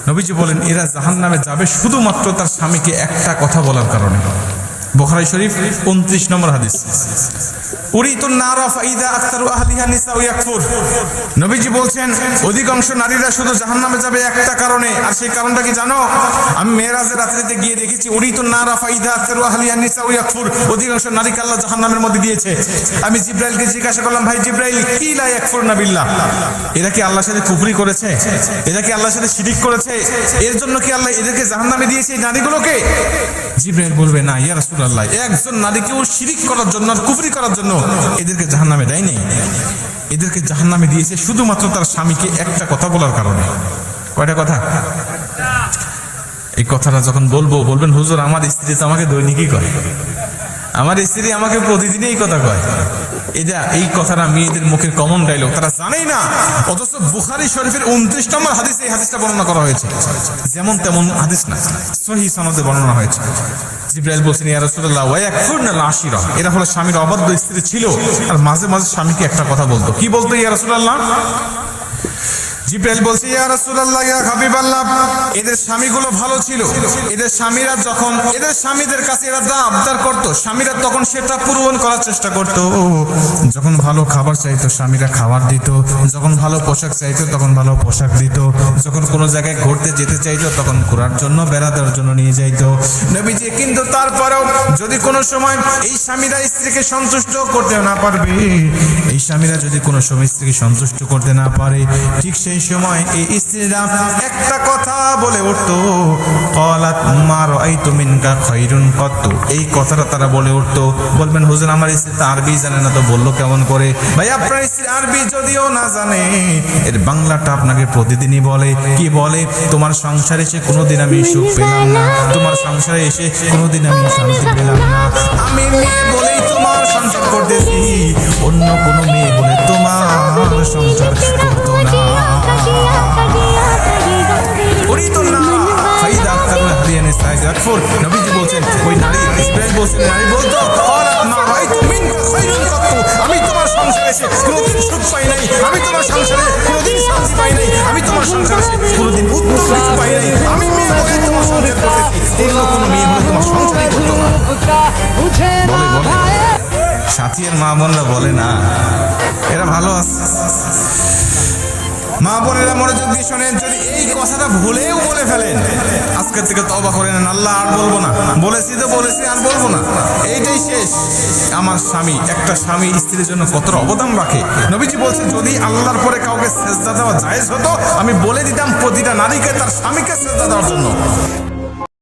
নবীজি বলেন এরা জাহান্নামে যাবে শুধুমাত্র তার স্বামীকে একটা কথা বলার কারণে। বুখারী শরীফ 29 নম্বর হাদিস। উরিতুন নারা ফাইদা আকতারু আহলিহা নিসা ইয়াকফুর। নবীজি বলছেন অধিকাংশ নারীরা শুধু জাহান্নামে যাবে একটা কারণে, আর সেই কারণটা কি জানো? আমি মেরাজের রাত্রিতে গিয়ে দেখেছি উরিতুন নারা ফাইদা আকতারু আহলিহা নিসা ইয়াকফুর, অধিকাংশ নারীকে আল্লাহ জাহান্নামের মধ্যে দিয়েছে। আমি জিব্রাইলকে জিজ্ঞাসা করলাম, ভাই জিব্রাইল, কি লা ইয়াকফুরনা বিল্লাহ, এরা কি আল্লাহর সাথে কুফরি করেছে? এরা কি আল্লাহর সাথে শিরিক করেছে? এর জন্য কি আল্লাহ এদেরকে জাহান্নামে দিয়েছে এই নারীগুলোকে? জিব্রাইল বলবে, না ইয়া রাসূলুল্লাহ, একজন নারীকেও শিরিক করার জন্য আর কুফরি করার জন্য এদেরকে জাহান্নামে দেয় নাই। এদেরকে জাহান্নামে দিয়েছে শুধুমাত্র তার স্বামীকে একটা কথা বলার কারণে। কয়টা কথা? এই কথাটা যখন বলবেন হুজুর আমার স্ত্রী তো আমাকে দৈনিকই কয়, আমার স্ত্রী আমাকে প্রতিদিনই এই কথা কয়। এই কথাটা মেয়েদের মুখের কমন ডায়লগ, তারা জানেই না। অথচ বুখারী শরীফের 29 নম্বর হাদিসে এই হাদিসটা বর্ণনা করা হয়েছে। যেমন তেমন হাদিস না, সহিহ সনদে বর্ণনা হয়েছে। জিব্রাইল বলছেন, ইয়া রাসূলুল্লাহ ওয়া ইয়াকফুরনাল আশিরা, এরা হলো স্বামীর অবাধ্য স্ত্রী ছিল আর মাঝে মাঝে স্বামীকে একটা কথা বলতো। কি বলতো ইয়া রাসূলুল্লাহ? জিব্রাইল বলছে, ইয়া রাসূলুল্লাহ ইয়া হাবিবাল্লাহ, এদের স্বামীগুলো ভালো ছিল। এদের স্বামীরা যখন এদের স্বামীদের কাছে এরা যা আবদার করত, স্বামীরা তখন সেটা পূরণ করার চেষ্টা করত। যখন ভালো খাবার চাইতো স্বামীরা খাবার দিত, যখন ভালো পোশাক চাইতো তখন ভালো পোশাক দিত, যখন কোনো জায়গায় ঘুরতে যেতে চাইতো তখন ঘোরার জন্য বেড়াতে জন্য নিয়ে যাইতো নবীজি। কিন্তু তারপরেও যদি কোনো সময় এই স্বামীরা স্ত্রীকে সন্তুষ্ট করতে না পারবে, এই স্বামীরা যদি কোনো সময় স্ত্রীকে সন্তুষ্ট করতে না পারে, ঠিক সেই সময় এই স্ত্রীরা একটা কথা বলে উঠতো, ক্বালাত মা রাআইতু মিনকা খায়রুন কত্তু। এই কথাটা তারা বলে উঠতো। বলবেন হুজুর আমার স্ত্রী তো আরবি জানে না, তো বললো কেমন করে? ভাই আপনার স্ত্রী আরবি যদিও না জানে, এর বাংলাটা আপনাকে প্রতিদিনই বলে। কি বলে? তোমার সংসারে এসে কোনোদিন আমি সুখ পেলাম না, তোমার সংসারে এসে কোনোদিন আমি শান্তি পেলাম না। আমি মেয়ে বলেই তোমার সংসার করতেছি, অন্য কোনো মেয়ে বলে তোমার সংসার করতো না। নবীজি বলছেন ওই নারী, ইসরাইল বলছেন নারী বলতো, আমি তোমার সংসারে এসে কোনোদিন সুখ পাই নাই, আমি তোমার সংসারে কোনোদিন শান্তি পাই নাই, আমি তোমার সংসারে এসে কোনোদিন উত্তম কিছু পাই নাই। আমি মেয়ে বলে তোমার সংসার করতেছি, অন্য কোনো মেয়ে বলে তোমার সংসারই করতো না। বলে সাথীর মা বোনরা বলে না, এরা ভালো আছে। মা বোনেরা মনোযোগ দিয়ে শোনেন, যদি এই কথাটা ভুলেও বলে ফেলেন, আজকের থেকে তওবা করে নেন, আল্লাহ আর বলবো না, বলেছি তো বলেছি আর বলবো না, এইটাই শেষ। আমার স্বামী, একটা স্বামী স্ত্রীর জন্য কতটা অবদান রাখে। নবীজি বলছেন যদি আল্লাহর পরে কাউকে সেজদা দেওয়া জায়েজ হতো, আমি বলে দিতাম প্রতিটা নারীকে তার স্বামীকে সেজদা দেওয়ার জন্য।